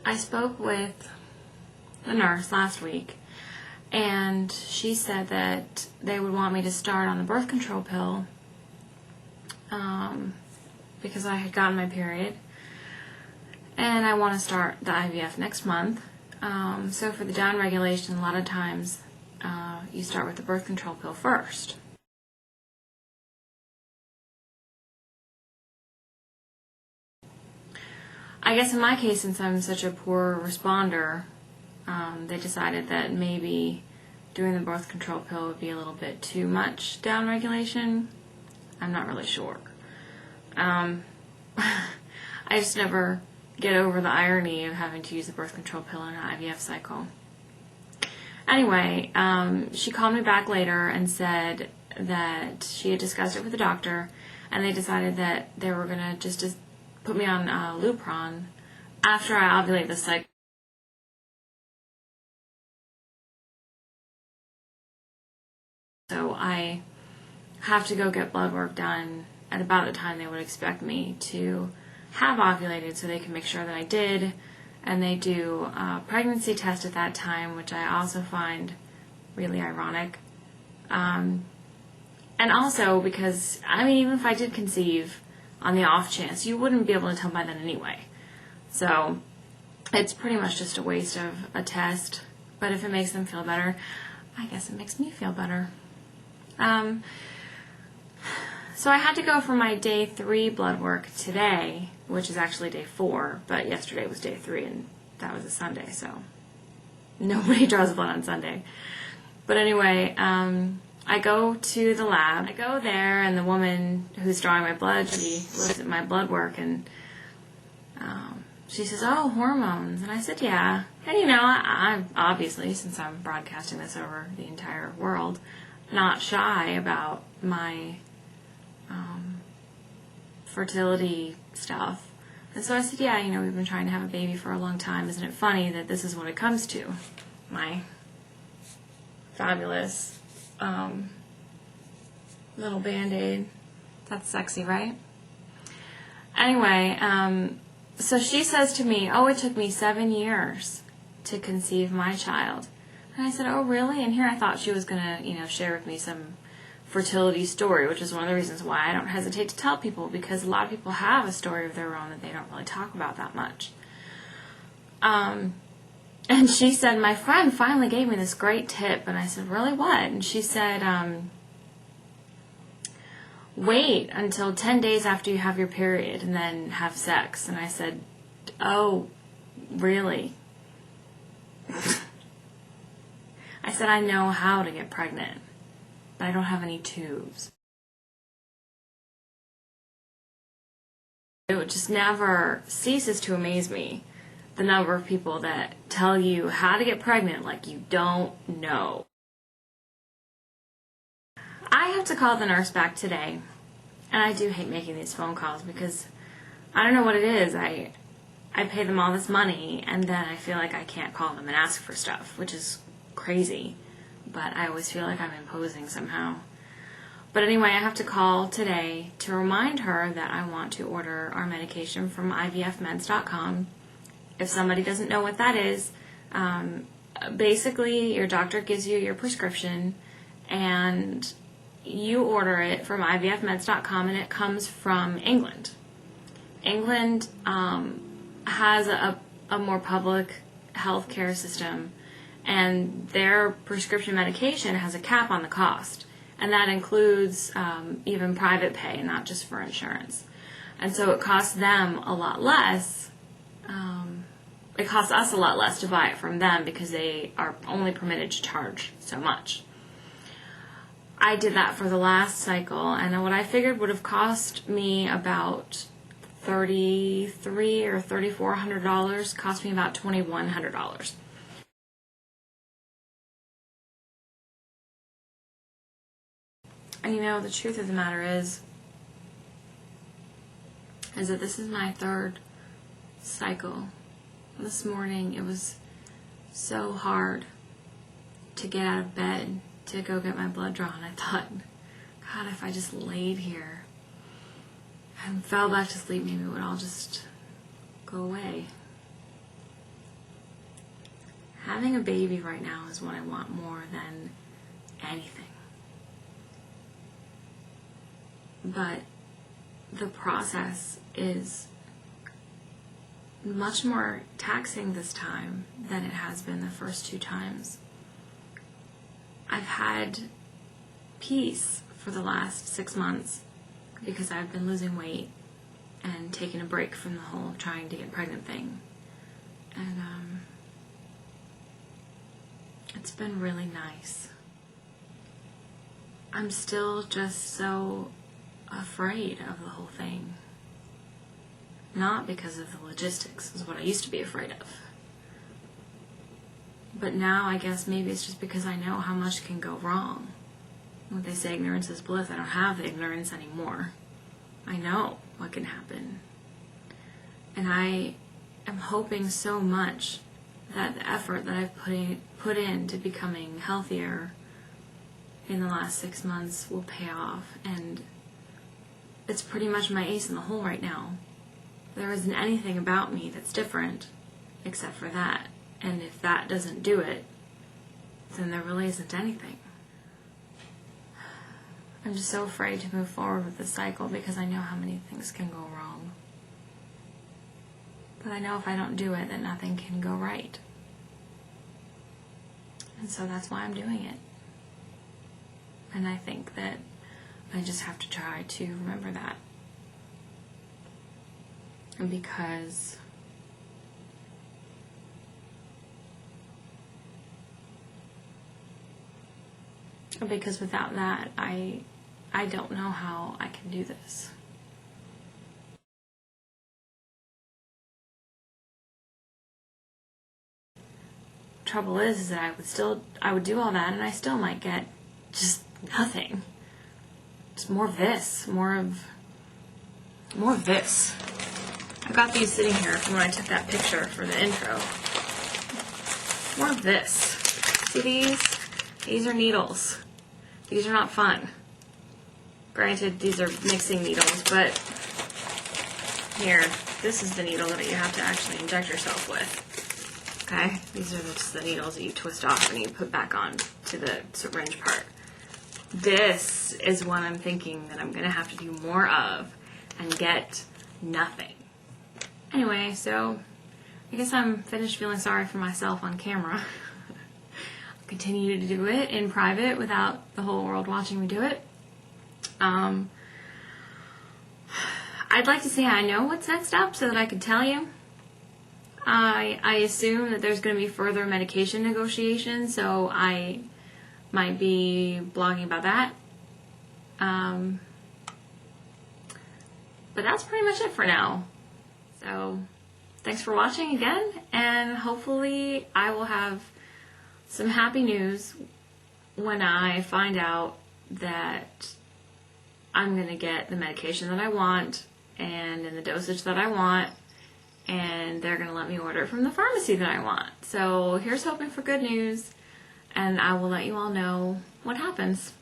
I spoke with the nurse last week, and she said that they would want me to start on the birth control pill because I had gotten my period, and I want to start the IVF next month. So for the downregulation, a lot of times you start with the birth control pill first. I guess in my case, since I'm such a poor responder, they decided that maybe doing the birth control pill would be a little bit too much downregulation. I'm not really sure. I just never get over the irony of having to use the birth control pill in an IVF cycle. Anyway, she called me back later and said that she had discussed it with the doctor, and they decided that they were going to just put me on Lupron after I ovulate the cycle. So I have to go get blood work done at about the time they would expect me to have ovulated, so they can make sure that I did. And they do a pregnancy test at that time, which I also find really ironic. And also because, even if I did conceive, on the off chance, you wouldn't be able to tell by then anyway. So it's pretty much just a waste of a test. But if it makes them feel better, I guess it makes me feel better. So I had to go for my day 3 blood work today, which is actually day 4, but yesterday was day 3, and that was a Sunday, so nobody draws blood on Sunday. But anyway, I go to the lab. I go there, and the woman who's drawing my blood, she looks at my blood work, and she says, "Oh, hormones." And I said, "Yeah." And I'm obviously, since I'm broadcasting this over the entire world, not shy about my fertility stuff. And so I said, "Yeah, we've been trying to have a baby for a long time. Isn't it funny that this is what it comes to?" My fabulous little Band-Aid. That's sexy, right? Anyway, so she says to me, "Oh, it took me 7 years to conceive my child." And I said, "Oh, really?" And here I thought she was going to, share with me some fertility story, which is one of the reasons why I don't hesitate to tell people, because a lot of people have a story of their own that they don't really talk about that much. And she said, "My friend finally gave me this great tip." And I said, "Really, what?" And she said, "Wait until 10 days after you have your period and then have sex." And I said, "Oh, really?" I said, "I know how to get pregnant, but I don't have any tubes." It just never ceases to amaze me, the number of people that tell you how to get pregnant like you don't know. I have to call the nurse back today, and I do hate making these phone calls because I don't know what it is. I pay them all this money, and then I feel like I can't call them and ask for stuff, which is crazy, but I always feel like I'm imposing somehow. But anyway, I have to call today to remind her that I want to order our medication from IVFmeds.com. If somebody doesn't know what that is, basically your doctor gives you your prescription and you order it from IVFmeds.com, and it comes from England. England has a more public health care system, and their prescription medication has a cap on the cost, and that includes even private pay, not just for insurance. And so it costs them a lot less. It costs us a lot less to buy it from them because they are only permitted to charge so much. I did that for the last cycle, and what I figured would have cost me about $3,300 or $3,400 cost me about $2,100. And the truth of the matter is that this is my 3rd cycle. This morning it was so hard to get out of bed to go get my blood drawn. I thought, God, if I just laid here and fell back to sleep, maybe it would all just go away. having a baby right now is what I want more than anything. But the process is much more taxing this time than it has been the first 2 times. I've had peace for the last 6 months because I've been losing weight and taking a break from the whole trying to get pregnant thing. And it's been really nice. I'm still just so afraid of the whole thing. Not because of the logistics, is what I used to be afraid of. But now I guess maybe it's just because I know how much can go wrong. When they say ignorance is bliss, I don't have the ignorance anymore. I know what can happen. And I am hoping so much that the effort that I've put into becoming healthier in the last 6 months will pay off. And it's pretty much my ace in the hole right now. There isn't anything about me that's different except for that. And if that doesn't do it, then there really isn't anything. I'm just so afraid to move forward with the cycle because I know how many things can go wrong. But I know if I don't do it, then nothing can go right. And so that's why I'm doing it. And I think that I just have to try to remember that. And because without that, I don't know how I can do this. Trouble is that I would do all that and I still might get just nothing. Just more of this, more of this. I got these sitting here from when I took that picture for the intro. More of this. See these? These are needles. These are not fun. Granted, these are mixing needles, but here, this is the needle that you have to actually inject yourself with. Okay? These are just the needles that you twist off and you put back on to the syringe part. This is what I'm thinking that I'm going to have to do more of and get nothing. Anyway, so I guess I'm finished feeling sorry for myself on camera. I'll continue to do it in private without the whole world watching me do it. I'd like to say I know what's next up so that I could tell you. I assume that there's going to be further medication negotiations, so I might be blogging about that. But that's pretty much it for now. So thanks for watching again, and hopefully I will have some happy news when I find out that I'm going to get the medication that I want and in the dosage that I want, and they're going to let me order it from the pharmacy that I want. So here's hoping for good news, and I will let you all know what happens.